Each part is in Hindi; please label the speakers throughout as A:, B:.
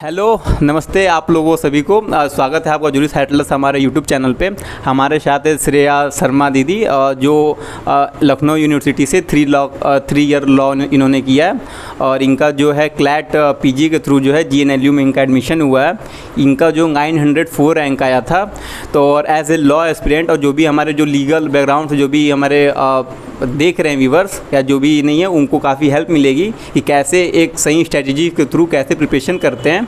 A: हेलो नमस्ते आप लोगों सभी को स्वागत है आपका जूरी साइटलस हमारे यूट्यूब चैनल पे। हमारे साथ है श्रेया शर्मा दीदी जो लखनऊ यूनिवर्सिटी से 3 ईयर लॉ इन्होंने किया है और इनका जो है क्लैट पीजी के थ्रू जो है जीएनएलयू में इनका एडमिशन हुआ है। इनका जो 904 रैंक आया था। तो और एज ए लॉ एस्पिरेंट और जो भी हमारे जो लीगल बैकग्राउंड से जो भी हमारे देख रहे हैं व्यूवर्स या जो भी नहीं है उनको काफ़ी हेल्प मिलेगी कि कैसे एक सही स्ट्रेटजी के थ्रू कैसे प्रिपरेशन करते हैं।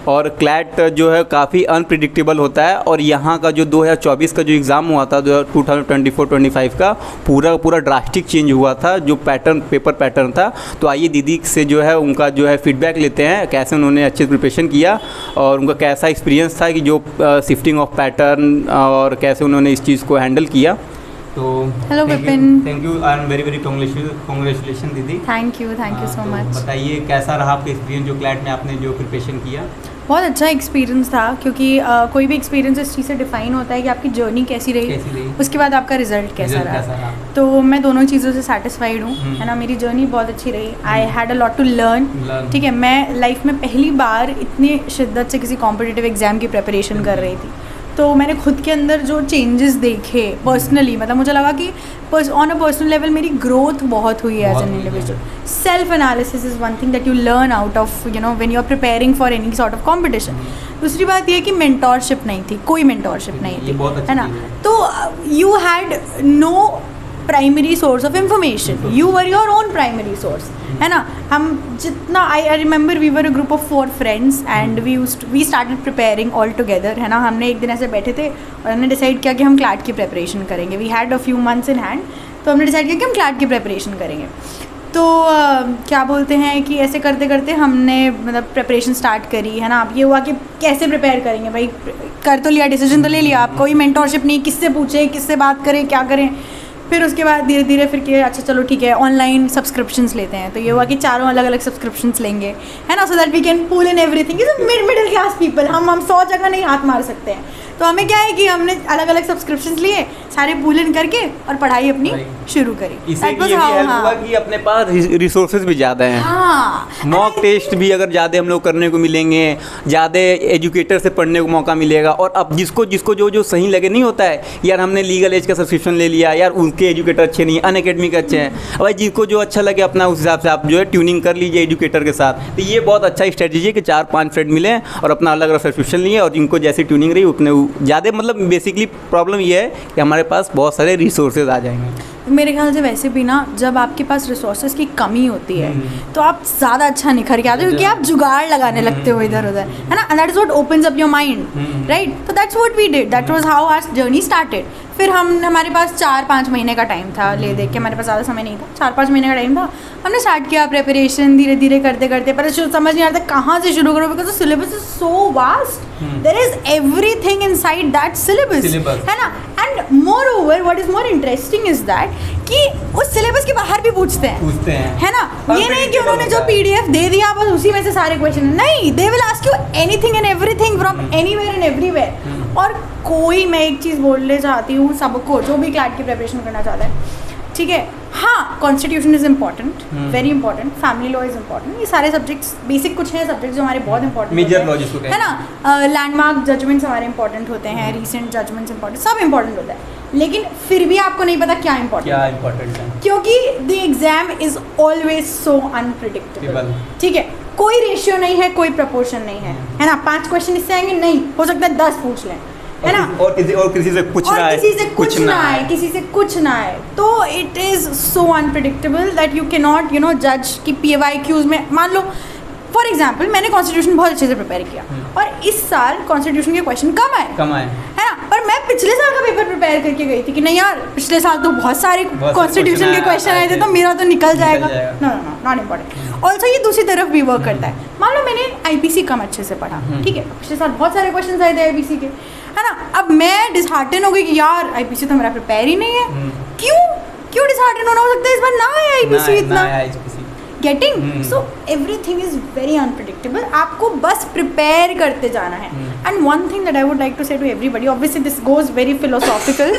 A: और क्लैट जो है काफ़ी अनप्रिडिक्टेबल होता है और यहाँ का जो 2024 का जो एग्ज़ाम हुआ था 2024-25 का पूरा ड्रास्टिक चेंज हुआ था जो पेपर पैटर्न था। तो आइए दीदी से जो है उनका जो है फीडबैक लेते हैं कैसे उन्होंने अच्छे से प्रिपरेशन किया और उनका कैसा एक्सपीरियंस था कि जो शिफ्टिंग ऑफ पैटर्न और कैसे उन्होंने इस चीज़ को हैंडल किया। तो
B: hello Vipin,
A: thank you I am very congratulation दीदी।
B: Thank you so much.
A: बताइए कैसा रहा आपका एक्सपीरियंस जो क्लैट में आपने जो प्रिपरेशन किया।
B: बहुत अच्छा एक्सपीरियंस था क्योंकि कोई भी एक्सपीरियंस इस चीज़ से डिफाइन होता है कि आपकी जर्नी कैसी रही उसके बाद आपका रिजल्ट कैसा रहा। तो मैं दोनों चीज़ों से सेटिस्फाइड हूँ, है ना। मेरी जर्नी बहुत अच्छी रही। I had a lot to learn. ठीक है, मैं लाइफ में पहली बार इतनी शिद्दत से किसी कॉम्पिटिटिव एग्जाम की प्रिपरेशन कर रही थी। तो मैंने खुद के अंदर जो चेंजेस देखे पर्सनली, मतलब मुझे लगा कि ऑन अ पर्सनल लेवल मेरी ग्रोथ बहुत हुई है as an individual. Self analysis is one thing that you learn out of when you are preparing for any sort of competition. दूसरी बात यह कि मेंटोरशिप नहीं थी, कोई मेंटोरशिप नहीं थी, है ना। तो you had no primary source of information, you were your own primary source, है ना। हम जितना I remember we were a group of 4 friends and we started preparing all together, है ना। हमने एक दिन ऐसे बैठे थे और हमने डिसाइड किया कि हम क्लैट की प्रिपरेशन करेंगे। We had a few months in hand, तो हमने डिसाइड किया कि हम क्लैट की प्रिपरेशन करेंगे। तो क्या बोलते हैं कि ऐसे करते करते हमने मतलब प्रिपरेशन स्टार्ट करी, है ना। अब ये हुआ कि कैसे प्रिपेयर करेंगे, भाई कर तो लिया, डिसीजन तो ले लिया, आप कोई मेंटोरशिप नहीं, किससे पूछें, किससे बात करें, क्या करें। फिर उसके बाद धीरे धीरे फिर कि अच्छा चलो ठीक है ऑनलाइन सब्सक्रिप्शंस लेते हैं। तो ये हुआ कि 4 अलग अलग सब्सक्रिप्शंस लेंगे, है ना, so that we can pull in everything. Middle class people हम 100 जगह नहीं हाथ मार सकते हैं। तो हमें क्या है कि हमने अलग अलग सब्सक्रिप्शंस लिए, सारे पुल इन करके और पढ़ाई अपनी शुरू करी।
A: इससे ये भी हेल्प हुआ कि अपने पास रिसोर्सेज भी ज़्यादा हैं।
B: हाँ,
A: मॉक टेस्ट भी अगर ज़्यादा हम लोग करने को मिलेंगे, ज़्यादा एजुकेटर से पढ़ने को मौका मिलेगा। और अब जिसको जो सही लगे, नहीं होता है यार हमने लीगल एज का सब्सक्रिप्शन ले लिया, यार उनके एजुकेटर अच्छे नहीं, अनअकैडमिक अच्छे हैं। भाई जिसको जो अच्छा लगे अपना उस हिसाब से आप जो है ट्यूनिंग कर लीजिए एजुकेटर के साथ। तो ये बहुत अच्छा स्ट्रेटजी है कि 4-5 फ्रेंड मिले और अपना अलग अलग सब्सक्रिप्शन लिए और जिनको जैसी ट्यूनिंग रही उतने ज़्यादा, मतलब बेसिकली प्रॉब्लम ये है कि हमारे पास बहुत सारे रिसोर्सेज आ जाएंगे।
B: मेरे ख्याल से वैसे भी ना जब आपके पास रिसोर्सेज की कमी होती है तो आप ज़्यादा अच्छा निखर के आते हो क्योंकि आप जुगाड़ लगाने लगते हो इधर उधर, है ना। And that is what opens up your mind, right. तो that's what we did, that was how our journey started. फिर हमारे पास 4-5 महीने का टाइम था, ले देख के हमारे पास ज़्यादा समय नहीं था, 4-5 महीने का टाइम था। हमने स्टार्ट किया प्रिपरेशन धीरे धीरे करते करते, पर समझ नहीं आता कहाँ से शुरू करो because the syllabus is so vast. There is everything inside that syllabus, है ना। And moreover what is more interesting is that कि उस सिलेबस के बाहर भी पूछते हैं, है ना। ये नहीं कि उन्होंने जो PDF दे दिया बस उसी में से सारे क्वेश्चन, नहीं, they will ask you anything and everything from anywhere and everywhere. और कोई, मैं एक चीज़ बोलना चाहती हूँ सबको जो भी क्लैट की प्रिपरेशन करना चाहता है, ठीक है, हाँ, constitution is important, very important, family law is important. ये सारे सब्जेक्ट्स बेसिक कुछ हैं सब्जेक्ट्स जो हमारे बहुत इंपॉर्टेंट है ना। लैंडमार्क जजमेंट्स हमारे इंपॉर्टेंट होते हैं, रीसेंट जजमेंट्स इंपॉर्टेंट, सब इंपॉर्टेंट होता है। लेकिन फिर भी आपको नहीं पता क्या इंपॉर्टेंट है क्योंकि the exam is always so unpredictable. ठीक है, कोई रेशियो नहीं है, कोई प्रपोर्शन नहीं है, है ना। 5 क्वेश्चन इससे आएंगे, नहीं हो सकता है 10 पूछ लें, है ना।
A: और किसी से कुछ ना आए,
B: किसी से कुछ ना आए। तो it is so unpredictable that you can not जज कि PYQs में, मान लो फॉर एग्जाम्पल मैंने कॉन्स्टिट्यूशन बहुत अच्छे से प्रिपेयर किया और इस साल कॉन्स्टिट्यूशन के क्वेश्चन कम आए, है ना। पर मैं पिछले साल का पेपर प्रिपेयर करके गई थी कि नहीं यार पिछले साल तो बहुत सारे कॉन्स्टिट्यूशन के क्वेश्चन आए थे तो मेरा तो निकल जाएगा। Not important. ऑल्सो ये दूसरी तरफ भी वर्क करता है। मान लो मैंने IPC कम अच्छे से पढ़ा, ठीक है, पिछले साल बहुत सारे क्वेश्चन आए थे IPC के, है ना। अब मैं डिसहार्टन हो गई कि यार IPC तो मेरा प्रिपेयर ही नहीं है। क्यों डिसहार्टन होना, हो सकता है इस बार ना आए IPC इतना, getting. So everything is very unpredictable, आपको बस प्रिपेयर करते जाना है। And one thing that I would like to say to everybody, obviously this goes very philosophical,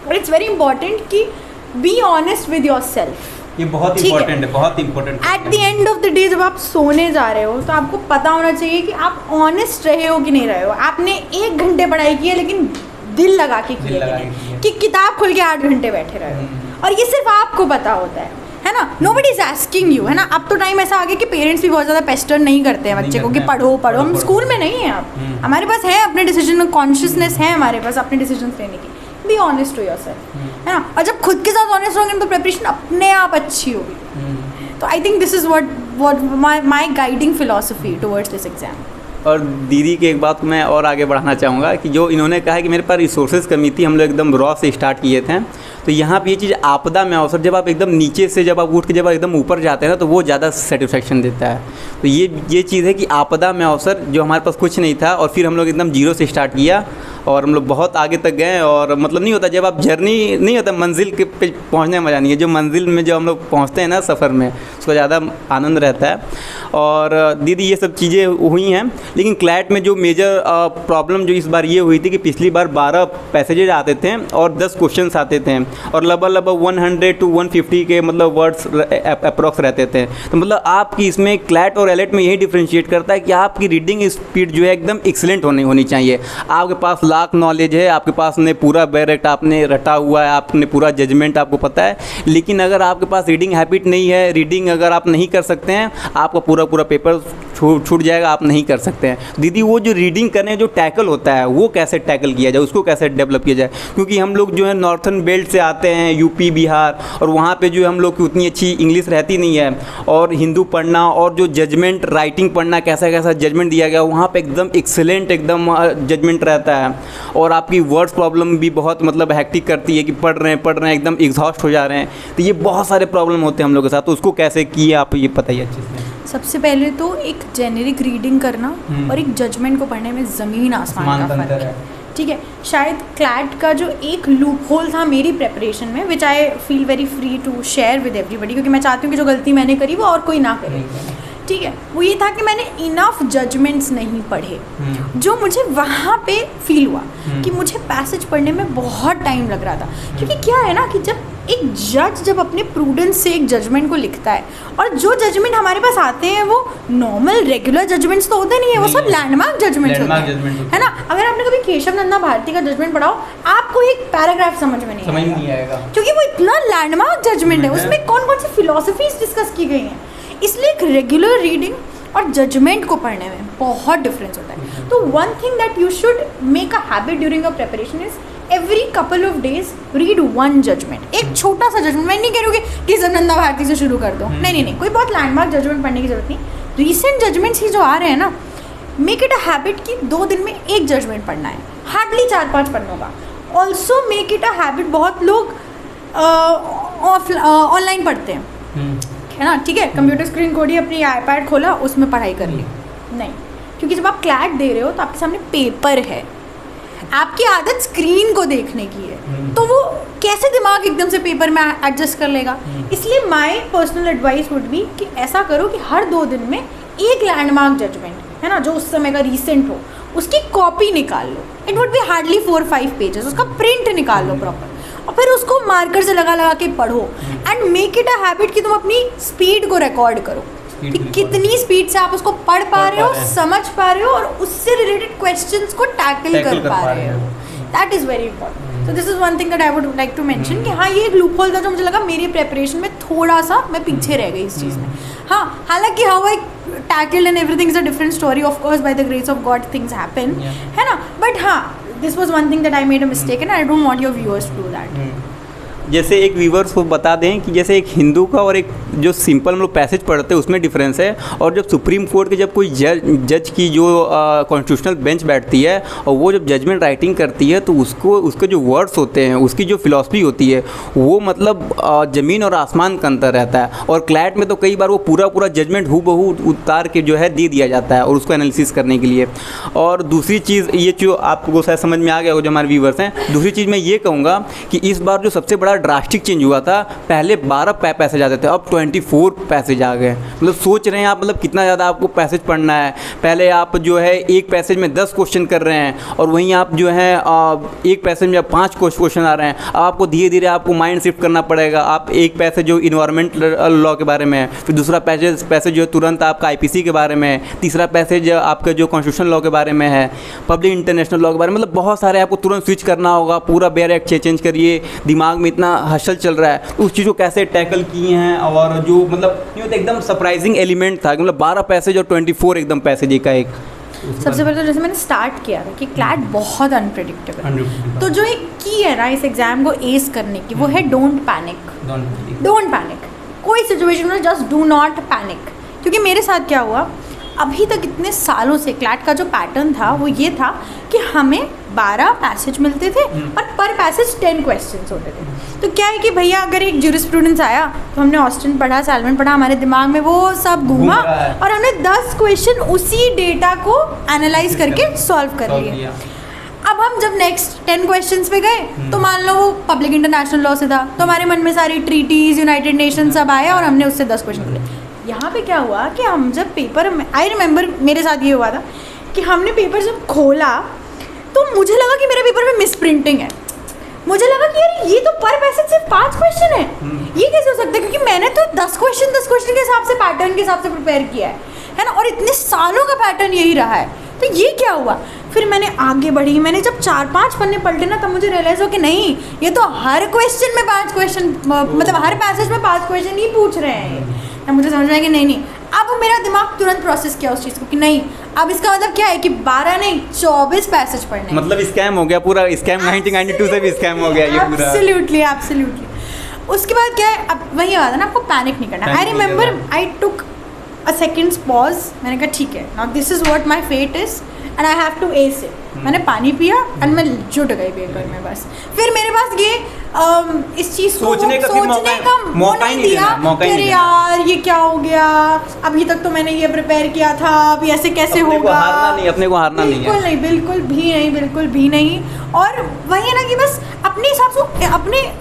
B: but it's very important कि be honest with your self.
A: ये बहुत इंपॉर्टेंट है, बहुत important.
B: At the end of the day जब आप सोने जा रहे हो तो आपको पता होना चाहिए कि आप ऑनेस्ट रहे हो कि नहीं रहे हो। आपने 1 घंटे पढ़ाई की है लेकिन दिल लगा के की है कि किताब खोल के 8 घंटे बैठे रहे हो, और ये सिर्फ आपको पता होता है ना। नोबडी इज आस्किंग यू, है ना। अब तो टाइम ऐसा आ गया कि पेरेंट्स भी बहुत ज़्यादा पेस्टर नहीं करते हैं बच्चे को कि पढ़ो पढ़ो। हम स्कूल में नहीं है, आप हमारे पास है अपने डिसीजन कॉन्शियसनेस है हमारे पास अपने डिसीजन लेने की। बी ऑनेस्ट टू योरसेल्फ, है ना। और जब खुद के साथ ऑनेस्ट होंगे तो प्रिपरेशन अपने आप अच्छी होगी। तो I think this is what my guiding philosophy towards this exam.
A: और दीदी की एक बात मैं और आगे बढ़ाना चाहूँगा कि जो इन्होंने कहा है कि मेरे पास रिसोर्सेज कमी थी, हम लोग एकदम रॉ से स्टार्ट किए थे, तो यहाँ पे ये चीज़ आपदा में अवसर, जब आप एकदम नीचे से जब आप उठ के जब आप एकदम ऊपर जाते हैं ना तो वो ज़्यादा सेटिस्फेक्शन देता है। तो ये चीज़ है कि आपदा में अवसर, जो हमारे पास कुछ नहीं था और फिर हम लोग एकदम जीरो से स्टार्ट किया और हम लोग बहुत आगे तक गए। और मतलब नहीं होता जब आप जर्नी नहीं होता मंजिल के पे पहुँचने में मज़ा नहीं है, जो मंजिल में जो हम लोग पहुँचते हैं ना सफ़र में, उसको ज़्यादा आनंद रहता है। और दीदी ये सब चीज़ें हुई हैं, लेकिन क्लैट में जो मेजर प्रॉब्लम जो इस बार ये हुई थी कि पिछली बार 12 पैसेजेज आते थे और 10 क्वेश्चंस आते थे और लगभग 100 to 150 के मतलब वर्ड्स अप्रॉक्स रहते थे। तो मतलब आपकी इसमें क्लैट और एलेट में यही डिफ्रेंशिएट करता है कि आपकी रीडिंग स्पीड जो है एकदम एक्सीलेंट होनी चाहिए। आपके पास लाख नॉलेज है, आपके पास ने पूरा बैरेक्ट आपने रटा हुआ है, आपने पूरा जजमेंट आपको पता है, लेकिन अगर आपके पास रीडिंग हैबिट नहीं है, रीडिंग अगर आप नहीं कर सकते हैं, आपका पूरा पेपर छूट जाएगा, आप नहीं कर सकते हैं। दीदी वो जो रीडिंग करने जो टैकल होता है वो कैसे टैकल किया जाए, उसको कैसे डेवलप किया जाए, क्योंकि हम लोग जो है नॉर्थन बेल्ट से आते हैं, यूपी बिहार, और वहाँ पे जो हम लोग की उतनी अच्छी इंग्लिश रहती नहीं है, और हिंदू पढ़ना और जो जजमेंट राइटिंग पढ़ना कैसा कैसा जजमेंट दिया गया वहाँ पे एकदम एक्सेलेंट एकदम जजमेंट रहता है। और आपकी वर्ड्स प्रॉब्लम भी बहुत मतलब हैक्टिक करती है कि पढ़ रहे हैं एकदम एग्जॉस्ट हो जा रहे हैं। तो ये बहुत सारे प्रॉब्लम होते हैं हम लोग के साथ, तो उसको कैसे किए आप ये बताइए अच्छे से।
B: सबसे पहले तो एक जेनेरिक रीडिंग करना और एक जजमेंट को पढ़ने में ज़मीन आसमान का फर्क है। ठीक है, शायद क्लैट का जो एक लूप होल था मेरी प्रेपरेशन में, which I feel very free to share with everybody, क्योंकि मैं चाहती हूँ कि जो गलती मैंने करी वो और कोई ना करे। ठीक है, वो ये था कि मैंने इनफ जजमेंट्स नहीं पढ़े, जो मुझे वहाँ पे फील हुआ कि मुझे पैसेज पढ़ने में बहुत टाइम लग रहा था। क्योंकि क्या है ना कि जब एक जज जब अपने प्रूडेंस से एक जजमेंट को लिखता है, और जो जजमेंट हमारे पास आते हैं वो नॉर्मल रेगुलर जजमेंट्स तो होते नहीं है, वो सब लैंडमार्क जजमेंट्स होते हैं, है ना। अगर आपने कभी केशव नंदा भारती का जजमेंट पढ़ाओ, आपको एक पैराग्राफ समझ में नहीं आएगा, क्योंकि वो इतना लैंडमार्क जजमेंट है, उसमें कौन कौन सी फिलॉसफीज डिस्कस की गई हैं। इसलिए एक रेगुलर रीडिंग और जजमेंट को पढ़ने में बहुत डिफरेंस होता है। तो one thing that you should make a habit during your preparation is every couple of days read one judgement, एक छोटा सा जजमेंट। मैं नहीं कह रही हूँ कि नंदा भारती से शुरू कर दो, नहीं, कोई बहुत लैंडमार्क जजमेंट पढ़ने की जरूरत नहीं। रीसेंट जजमेंट्स ही जो आ रहे हैं ना, मेक इट अ हैबिट कि 2 दिन में एक जजमेंट पढ़ना है, हार्डली 4-5 पन्नों का। Also make it a habit, बहुत लोग ऑनलाइन पढ़ते हैं, है ना। ठीक है, कंप्यूटर स्क्रीन खोली, अपनी आईपैड खोला, उसमें पढ़ाई कर ली, नहीं, क्योंकि जब आप क्लैट दे रहे हो तो आपके सामने पेपर है, आपकी आदत स्क्रीन को देखने की है, तो वो कैसे दिमाग एकदम से पेपर में एडजस्ट कर लेगा। इसलिए my personal advice would be कि ऐसा करो कि हर 2 दिन में एक लैंडमार्क जजमेंट, है ना, जो उस समय का रीसेंट हो, उसकी कॉपी निकाल लो। It would be hardly 4-5 pages, उसका प्रिंट निकाल लो प्रॉपर, और फिर उसको मार्कर से लगा के पढ़ो। And make it a habit कि तुम अपनी स्पीड को रिकॉर्ड करो कि कितनी स्पीड से आप उसको पढ़ पा रहे हो, समझ पा रहे हो, और उससे रिलेटेड क्वेश्चंस को टैकल कर पा रहे हो। That is very important. So this is one thing that I would like to mention कि हाँ, ये एक लूप होल था जो मुझे लगा मेरी प्रेपरेशन में थोड़ा सा मैं पीछे रह गई इस चीज़ में। हाँ, हालांकि how I tackled and everything is a different story, of course by the grace of God things happen, है ना। बट हाँ, this was one thing that I made a mistake and I don't want your viewers to do that.
A: जैसे एक व्यूवर्स को बता दें कि जैसे एक हिंदू का और एक जो सिंपल हम लोग पैसेज पढ़ते हैं उसमें डिफरेंस है, और जब सुप्रीम कोर्ट के जब कोई जज की जो कॉन्स्टिट्यूशनल बेंच बैठती है और वो जब जजमेंट राइटिंग करती है तो उसके जो वर्ड्स होते हैं, उसकी जो फिलॉसफी होती है, वो मतलब ज़मीन और आसमान का अंतर रहता है। और क्लैट में तो कई बार वो पूरा जजमेंट हूबहू उतार के जो है दे दिया जाता है और उसको एनालिसिस करने के लिए। और दूसरी चीज़ ये जो आपको शायद समझ में आ गया हो जो हमारे व्यूवर्स हैं, दूसरी चीज़ मैं ये कहूँगा कि इस बार जो सबसे बड़ा ड्रास्टिक चेंज हुआ था। पहले 12 पैसेज आते थे, अब 24 पैसेज आ गए। मतलब सोच रहे हैं आप, मतलब कितना ज़्यादा आपको पैसेज पढ़ना है। पहले आप जो है एक पैसेज में 10 क्वेश्चन कर रहे हैं और वहीं आप जो है एक पैसेज में 5 क्वेश्चन आ रहे हैं। अब आपको धीरे धीरे आपको माइंड शिफ्ट करना पड़ेगा। आप एक पैसेज जो इन्वायरमेंट लॉ के बारे में है, फिर दूसरा पैसेज जो तुरंत आपका आईपीसी के बारे में है, तीसरा पैसेज आपका जो कॉन्स्टिट्यूशन लॉ के बारे में है, पब्लिक इंटरनेशनल लॉ के बारे में, मतलब बहुत सारे आपको तुरंत स्विच करना होगा। पूरा बेयर एक्ट चेंज करिए, दिमाग में इतना हसल चल रहा है, तो उस चीज़ को कैसे टैकल किए हैं। और जो मतलब ये तो एकदम सरप्राइजिंग एलिमेंट था, मतलब 12 पैसेज और 24 एकदम पैसेज का एक।
B: सबसे पहले तो जैसे मैंने स्टार्ट किया था कि क्लैट बहुत अनप्रेडिक्टेबल, तो जो एक की है ना इस एग्जाम को एस करने की, वो है डोंट पैनिक। कोई सिचुएशन में जस्ट डू नॉट पैनिक। क्योंकि मेरे साथ क्या हुआ, अभी तक इतने सालों से क्लैट का जो पैटर्न था वो ये था कि हमें 12 पैसेज मिलते थे और पर पैसेज 10 क्वेश्चंस होते थे। तो क्या है कि भैया अगर एक ज्यूरिस्प्रूडेंस आया तो हमने ऑस्टिन पढ़ा, सैलमन पढ़ा, हमारे दिमाग में वो सब घूमा और हमने 10 क्वेश्चन उसी डेटा को एनालाइज करके सॉल्व कर लिए। अब हम जब नेक्स्ट 10 क्वेश्चंस पे गए तो मान लो वो पब्लिक इंटरनेशनल लॉ से था, तो हमारे मन में सारी ट्रीटीज, यूनाइटेड नेशन सब आए और हमने उससे 10 क्वेश्चन बोले। यहाँ पे क्या हुआ कि हम जब पेपर, आई रिमेंबर मेरे साथ ये हुआ था कि हमने पेपर जब खोला तो मुझे लगा कि मेरे पेपर में मिस प्रिंटिंग है। मुझे लगा कि यार ये तो पर पैसेज सिर्फ 5 क्वेश्चन है, ये कैसे हो सकता है, क्योंकि मैंने तो 10 क्वेश्चन के हिसाब से, पैटर्न के हिसाब से प्रिपेयर किया है ना, और इतने सालों का पैटर्न यही रहा है। तो ये क्या हुआ, फिर मैंने आगे बढ़ी, मैंने जब 4-5 पन्ने पलटे ना, तब मुझे रियलाइज हो कि नहीं, ये तो हर क्वेश्चन में 5 क्वेश्चन, मतलब हर पैसेज में 5 क्वेश्चन ही पूछ रहे हैं। तब मुझे समझ में आया कि नहीं, अब मेरा दिमाग तुरंत प्रोसेस किया उस चीज़ को कि नहीं, अब इसका मतलब क्या है कि 12 नहीं 24 पैसेज पढ़ने,
A: मतलब स्कैम हो गया पूरा। स्कैम 1992 से भी स्कैम हो गया ये पूरा।
B: एब्सोल्युटली। उसके बाद क्या है, अब वही बात है ना, आपको पैनिक नहीं करना। I remember I took a seconds pause, मैंने कहा ठीक है, now this is what my fate is and I have to ace it. मैंने पानी पिया एंड मैं जुट गई पेपर में बस। फिर मेरे पास ये इस चीज़ को सोचने का मौका ही नहीं दिया कि यार ये क्या हो गया, अभी तक तो मैंने ये प्रिपेयर किया था, अभी ऐसे कैसे होगा।
A: अपने को हारना नहीं है,
B: बिल्कुल भी नहीं। और वही है ना कि बस अपने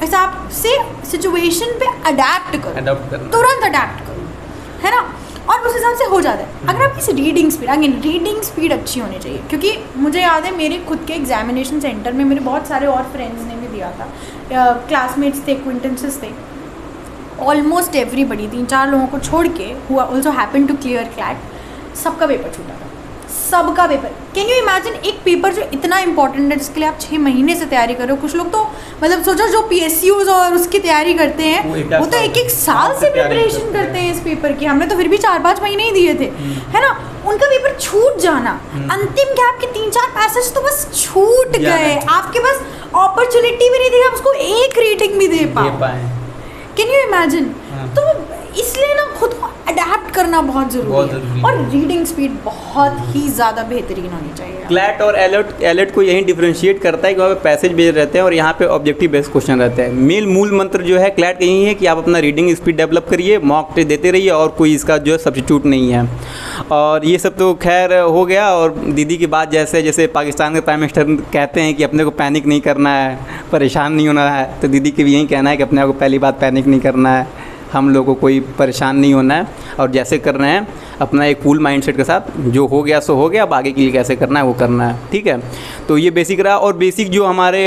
B: हिसाब से सिचुएशन पे अडेप्ट करो, तुरंत अडेप्ट करो, है ना, और उस हिसाब से हो जाता है। अगर आपकी रीडिंग स्पीड अच्छी होनी चाहिए, क्योंकि मुझे याद है मेरे खुद के एग्जामिनेशन सेंटर में मेरे बहुत सारे और फ्रेंड्स ने भी दिया था, क्लासमेट्स थे, एक्विंटेंसेस थे, ऑलमोस्ट एवरीबडी, 3-4 लोगों को छोड़ के who also happen to clear CLAT, सबका पेपर छूटा था, सबका पेपर। कैन यू इमेजिन, एक पेपर जो इतना इंपॉर्टेंट है जिसके लिए आप 6 महीने से तैयारी कर रहे हो। कुछ लोग तो मतलब सोचो जो PSUs और उसकी तैयारी करते हैं वो तो 1-1 साल से प्रिपरेशन करते हैं इस पेपर की। हमने तो फिर भी 4-5 महीने ही दिए थे, है ना। उनका पेपर छूट जाना, अंतिम गैप के 3-4 पैसेज तो बस छूट गए, आपके पास अपॉर्चुनिटी भी नहीं थी आप उसको एक रीडिंग भी दे पाए। Can you imagine. तो इसलिए ना खुद को अडेप्ट करना बहुत ज़रूरी है और रीडिंग स्पीड बहुत ही ज़्यादा बेहतरीन होनी चाहिए।
A: क्लैट और एलर्ट को यही डिफरेंशिएट करता है कि वहाँ पे पैसेज बेस्ड रहते हैं और यहाँ पे ऑब्जेक्टिव बेस्ड क्वेश्चन रहते हैं। मूल मंत्र जो है क्लैट का यही है कि आप अपना रीडिंग स्पीड डेवलप करिए, मॉक टेस्ट देते रहिए, और कोई इसका जो है सब्स्टिट्यूट नहीं है। और ये सब तो खैर हो गया। और दीदी की बात जैसे पाकिस्तान के प्राइम मिनिस्टर कहते हैं कि अपने को पैनिक नहीं करना है, परेशान नहीं होना है, तो दीदी के भी यही कहना है कि अपने को पहली बात पैनिक नहीं करना है, हम लोगों को कोई परेशान नहीं होना है, और जैसे कर रहे हैं अपना एक कूल माइंडसेट के साथ, जो हो गया सो हो गया, अब आगे के लिए कैसे करना है वो करना है, ठीक है। तो ये बेसिक रहा। और बेसिक जो हमारे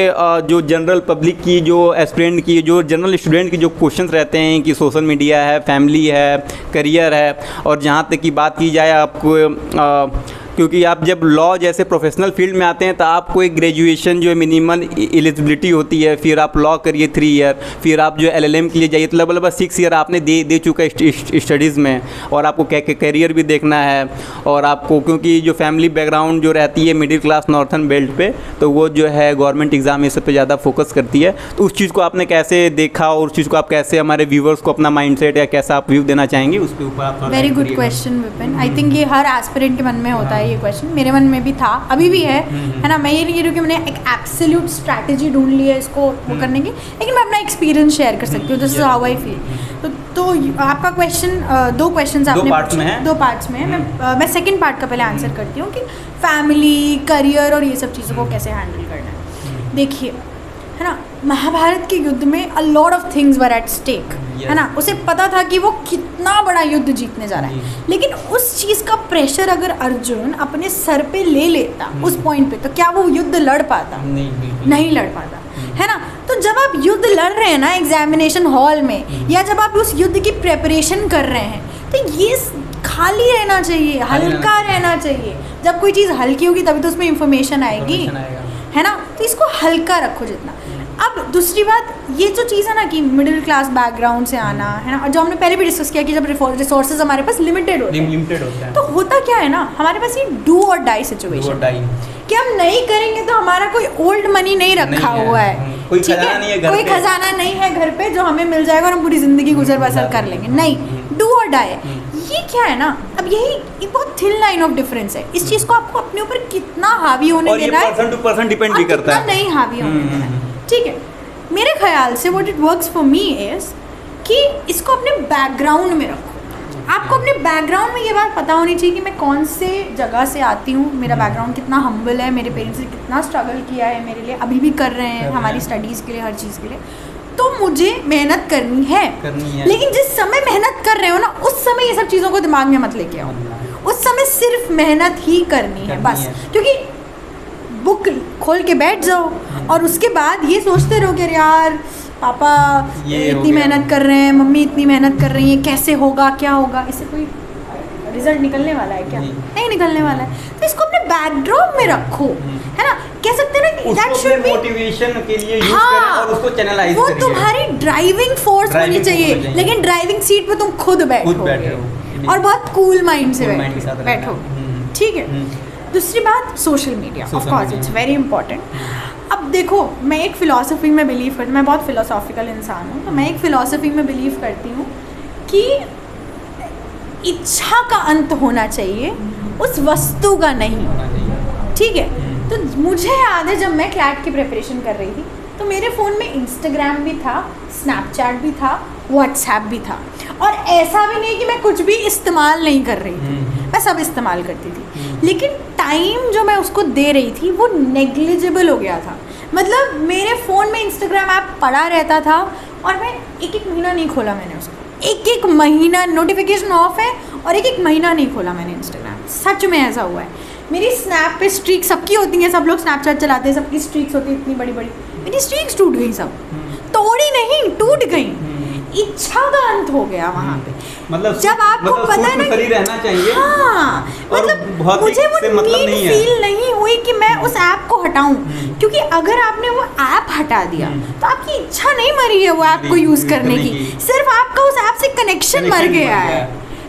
A: जो जनरल पब्लिक की, जो एस्पिरेंट की, जो जनरल स्टूडेंट की जो क्वेश्चंस रहते हैं कि सोशल मीडिया है, फैमिली है, करियर है, और जहाँ तक की बात की जाए आपको क्योंकि आप जब लॉ जैसे प्रोफेशनल फील्ड में आते हैं तो आपको एक ग्रेजुएशन जो है मिनिमल एलिजिबिलिटी होती है, फिर आप लॉ करिए 3 ईयर, फिर आप जो LLM के लिए जाइए, तो लगभग 6 ईयर आपने दे चुका स्टडीज़ में, और आपको करियर भी देखना है। और आपको क्योंकि जो फैमिली बैकग्राउंड जो रहती है मिडिल क्लास नॉर्थन बेल्ट पे, तो वो जो है गवर्नमेंट एग्ज़ाम ये सब पे ज़्यादा फोकस करती है। तो उस चीज़ को आपने कैसे देखा और उस चीज़ को आप कैसे हमारे व्यूवर्स को अपना माइंडसेट या कैसा आप व्यू देना चाहेंगे उसके ऊपर आप।
B: Very good question Vipin. I think ये हर एस्पिरेंट के मन में होता है ये क्वेश्चन, मेरे मन में भी था, अभी भी है ना। मैं ये नहीं कह रही हूँ कि मैंने एक एब्सोल्यूट स्ट्रैटेजी ढूंढ ली है इसको वो करने की, लेकिन मैं अपना एक्सपीरियंस शेयर कर सकती हूँ, this is how I feel. तो आपका क्वेश्चन 2 क्वेश्चन आपने 2 पार्ट्स में है। मैं सेकंड पार्ट का पहले आंसर करती हूँ कि फैमिली, करियर और ये सब चीज़ों को कैसे हैंडल करना है। देखिए, है ना, महाभारत के युद्ध में a lot of things were at stake, है ना। उसे पता था कि वो कितना बड़ा युद्ध जीतने जा रहा है, लेकिन उस चीज़ का प्रेशर अगर अर्जुन अपने सर पे ले लेता उस पॉइंट पे, तो क्या वो युद्ध लड़ पाता? नहीं लड़ पाता, है ना। तो जब आप युद्ध लड़ रहे हैं ना एग्जामिनेशन हॉल में, या जब आप उस युद्ध की प्रेपरेशन कर रहे हैं, तो ये खाली रहना चाहिए, हल्का रहना चाहिए। जब कोई चीज़ हल्की होगी तभी तो उसमें इंफॉर्मेशन आएगी, है ना। तो इसको हल्का रखो जितना। अब दूसरी बात, ये जो चीज़ है ना कि मिडिल क्लास बैकग्राउंड से आना, है ना, और जो हमने पहले भी डिस्कस किया कि जब रिसोर्सेज हमारे पास लिमिटेड होते हैं, तो होता क्या है ना, हमारे पास ये डू और डाई सिचुएशन कि हम नहीं करेंगे तो हमारा कोई ओल्ड मनी नहीं रखा हुआ है,
A: कोई खजाना नहीं है घर पे,
B: कोई खजाना नहीं है घर पे जो हमें मिल जाएगा और हम पूरी ज़िंदगी गुजर बसर कर लेंगे। नहीं, डू और डाई। ये क्या है ना, अब यही एक बहुत थिन लाइन ऑफ डिफरेंस है। इस चीज़ को आपको अपने ऊपर कितना हावी होने देना है,
A: पर्सन टू पर्सन डिपेंड भी करता है,
B: नहीं हावी होने देना है, ठीक है। मेरे ख्याल से what it works for me is कि इसको अपने बैकग्राउंड में रखो। आपको अपने बैकग्राउंड में ये बात पता होनी चाहिए कि मैं कौन से जगह से आती हूँ, मेरा बैकग्राउंड कितना हम्बल है, मेरे पेरेंट्स ने कितना स्ट्रगल किया है मेरे लिए, अभी भी कर रहे हैं हमारी स्टडीज़ के लिए, हर चीज़ के लिए। तो मुझे मेहनत करनी है। लेकिन जिस समय मेहनत कर रहे हो ना, उस समय ये सब चीज़ों को दिमाग में मत लेके आओ। उस समय सिर्फ मेहनत ही करनी है बस। क्योंकि बुक खोल के बैठ जाओ और उसके बाद ये सोचते रहो कि यार पापा इतनी मेहनत कर रहे हैं, मम्मी इतनी मेहनत कर रही है, कैसे होगा, क्या होगा, इससे कोई रिजल्ट निकलने वाला है क्या? नहीं निकलने वाला है। तो इसको अपने बैकड्रॉप में रखो, है ना। कह सकते हैं ना कि दैट शुड बी
A: मोटिवेशन के लिए यूज करें और उसको चैनलाइज
B: करिए। वो तुम्हारी ड्राइविंग फोर्स होनी चाहिए, लेकिन ड्राइविंग सीट पे तुम खुद बैठो और बहुत कूल माइंड से बैठो, ठीक है। दूसरी बात, social media, of course it's very important. अब देखो, मैं एक फ़िलॉसफी में बिलीव करती हूँ, मैं बहुत फ़िलोसॉफिकल इंसान हूँ, तो मैं एक फ़िलॉसफी में बिलीव करती हूँ कि इच्छा का अंत होना चाहिए, उस वस्तु का नहीं, ठीक है। तो मुझे याद है जब मैं क्लैट की प्रिपरेशन कर रही थी, तो मेरे फ़ोन में इंस्टाग्राम भी था, स्नैपचैट भी था, व्हाट्सएप भी था, और ऐसा भी नहीं कि मैं कुछ भी इस्तेमाल नहीं कर रही थी, मैं सब इस्तेमाल करती थी। लेकिन टाइम जो मैं उसको दे रही थी वो नेग्लिजिबल हो गया था। मतलब मेरे फ़ोन में इंस्टाग्राम ऐप पड़ा रहता था और मैं एक महीना नहीं खोला मैंने उसको, एक महीना, नोटिफिकेशन ऑफ है और एक महीना नहीं खोला मैंने इंस्टाग्राम। सच में ऐसा हुआ है। मेरी स्नैप पे स्ट्रीक सबकी होती हैं, सब लोग स्नैपचैट चलाते हैं, सबकी स्ट्रीक्स होती है इतनी बड़ी बड़ी, मेरी स्ट्रीक्स टूट गई, सब तोड़ी नहीं, टूट गई। इच्छा का अंत हो गया वहाँ पे।
A: मतलब
B: जब आपको पता है ना
A: कि रहना चाहिए,
B: हाँ, मतलब मुझे वो नीड फील नहीं हुई कि मैं उस ऐप को हटाऊं, क्योंकि अगर आपने वो ऐप हटा दिया तो आपकी इच्छा नहीं मरी है वो ऐप को यूज़ करने की, सिर्फ आपका उस ऐप से कनेक्शन मर गया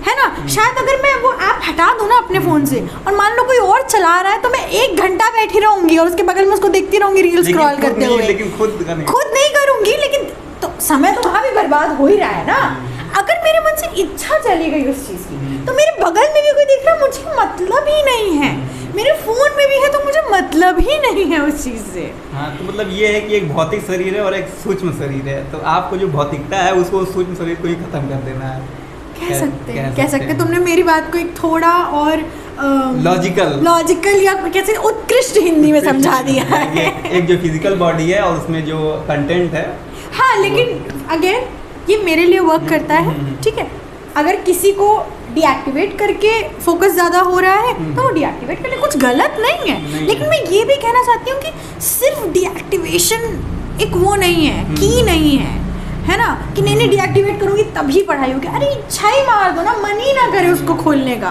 B: है ना। शायद अगर मैं वो ऐप हटा दूँ ना अपने फ़ोन से और मान लो कोई और चला रहा है, तो मैं 1 घंटा बैठी रहूँगी और उसके बगल में उसको देखती रहूँगी रील स्क्रॉल करते हुए, लेकिन खुद नहीं करूँगी, लेकिन तो समय तो वहाँ भी बर्बाद हो ही रहा है ना। अगर मेरे मन से इच्छा चली गई उस चीज़ की, तो मेरे बगल में भी कोई देख रहा, मुझे मतलब ही नहीं है, मेरे फ़ोन में भी है तो मुझे मतलब ही नहीं है उस चीज़ से।
A: हाँ, तो मतलब ये है कि एक भौतिक शरीर है और एक सूक्ष्म शरीर है, तो आपको जो भौतिकता है उसको सूक्ष्म शरीर को ही खत्म कर देना है।
B: कह सकते तुमने मेरी बात को एक थोड़ा और लॉजिकल या कैसे उत्कृष्ट हिंदी में समझा दिया है।
A: एक जो फिजिकल बॉडी है और उसमें जो कंटेंट है,
B: हाँ, लेकिन अगेन ये मेरे लिए वर्क करता है, ठीक है। अगर किसी को डीएक्टिवेट करके फोकस ज़्यादा हो रहा है तो वो डीएक्टिवेट करने कुछ गलत नहीं है, लेकिन मैं ये भी कहना चाहती हूँ कि सिर्फ डीएक्टिवेशन एक वो नहीं है, की नहीं है ना, कि नहीं डीएक्टिवेट करूँगी तभी पढ़ाई होगी। अरे इच्छा ही मार दो ना, मन ही ना करे उसको खोलने का।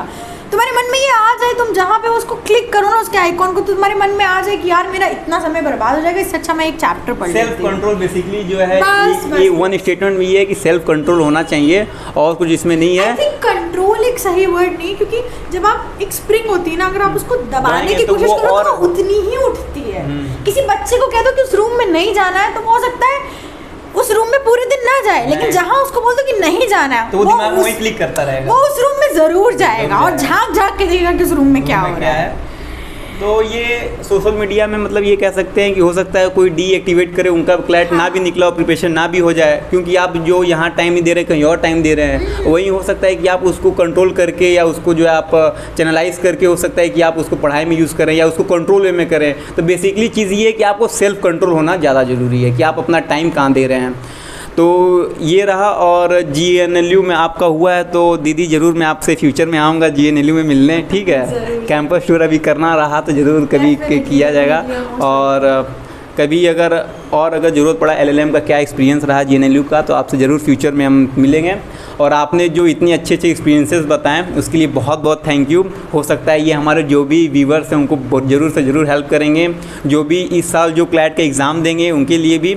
B: तुम्हारे मन में ये आ जाए, तुम जहाँ पे उसको क्लिक करो ना उसके आइकॉन को, तो तुम्हारे मन में आ जाए कि यार मेरा इतना समय बर्बाद हो जाएगा, इससे अच्छा मैं एक चैप्टर पढ़ लेती हूँ।
A: सेल्फ कंट्रोल बेसिकली जो है, ये वन स्टेटमेंट में ये है कि सेल्फ कंट्रोल होना चाहिए और कुछ इसमें नहीं है।
B: आई थिंक कंट्रोल एक सही वर्ड नहीं, क्योंकि जब आप एक स्प्रिंग होती है ना, अगर आप उसको दबाने की कोशिश करो तो वो उतनी ही उठती है। किसी बच्चे को कह दो कि उस रूम में नहीं जाना है, तो हो सकता है उस रूम में पूरे दिन ना जाए, लेकिन जहाँ उसको बोल दो कि नहीं जाना है,
A: तो वो दिमाग वहीं क्लिक करता रहेगा,
B: वो उस रूम में जरूर जाएगा और झांक झांक के देखेगा कि उस रूम में क्या हो रहा है।
A: तो ये सोशल मीडिया में मतलब ये कह सकते हैं कि हो सकता है कोई डीएक्टिवेट करे, उनका क्लैट ना भी निकला और प्रिपरेशन ना भी हो जाए, क्योंकि आप जो यहाँ टाइम नहीं दे रहे कहीं और टाइम दे रहे हैं। वही हो सकता है कि आप उसको कंट्रोल करके या उसको जो है आप चैनलाइज करके हो सकता है कि आप उसको पढ़ाई में यूज़ करें या उसको कंट्रोल वे में करें। तो बेसिकली चीज़ ये है कि आपको सेल्फ कंट्रोल होना ज़्यादा ज़रूरी है कि आप अपना टाइम कहाँ दे रहे हैं। तो ये रहा। और GNLU में आपका हुआ है तो दीदी ज़रूर मैं आपसे फ्यूचर में आऊँगा GNLU में मिलने, ठीक है। कैंपस टूर अभी करना रहा तो ज़रूर कभी किया जाएगा। और कभी अगर ज़रूरत पड़ा LLM का क्या एक्सपीरियंस रहा GNLU का, तो आपसे ज़रूर फ्यूचर में हम मिलेंगे। और आपने जो इतनी अच्छे एक्सपीरियंसेस बताएं उसके लिए बहुत बहुत थैंक यू। हो सकता है ये हमारे जो भी व्यूवर्स हैं उनको ज़रूर से ज़रूर हेल्प करेंगे, जो भी इस साल जो क्लैट का एग्ज़ाम देंगे उनके लिए भी।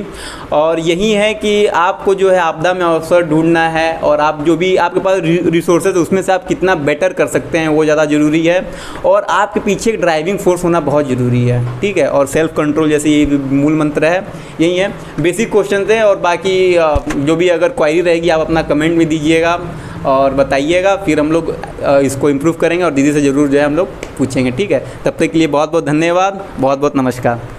A: और यही है कि आपको जो है आपदा में अवसर ढूंढना है, और आप जो भी आपके पास रिसोर्सेज उसमें से आप कितना बेटर कर सकते हैं वो ज़्यादा ज़रूरी है। और आपके पीछे एक ड्राइविंग फोर्स होना बहुत ज़रूरी है, ठीक है। और सेल्फ कंट्रोल जैसे ये मूल मंत्र है, यही है। बेसिक क्वेश्चन थे, और बाकी जो भी अगर क्वायरी रहेगी आप अपना कमेंट में दीजिएगा और बताइएगा, फिर हम लोग इसको इम्प्रूव करेंगे और दीदी से ज़रूर जो है हम लोग पूछेंगे, ठीक है। तब तक के लिए बहुत बहुत धन्यवाद, बहुत बहुत नमस्कार।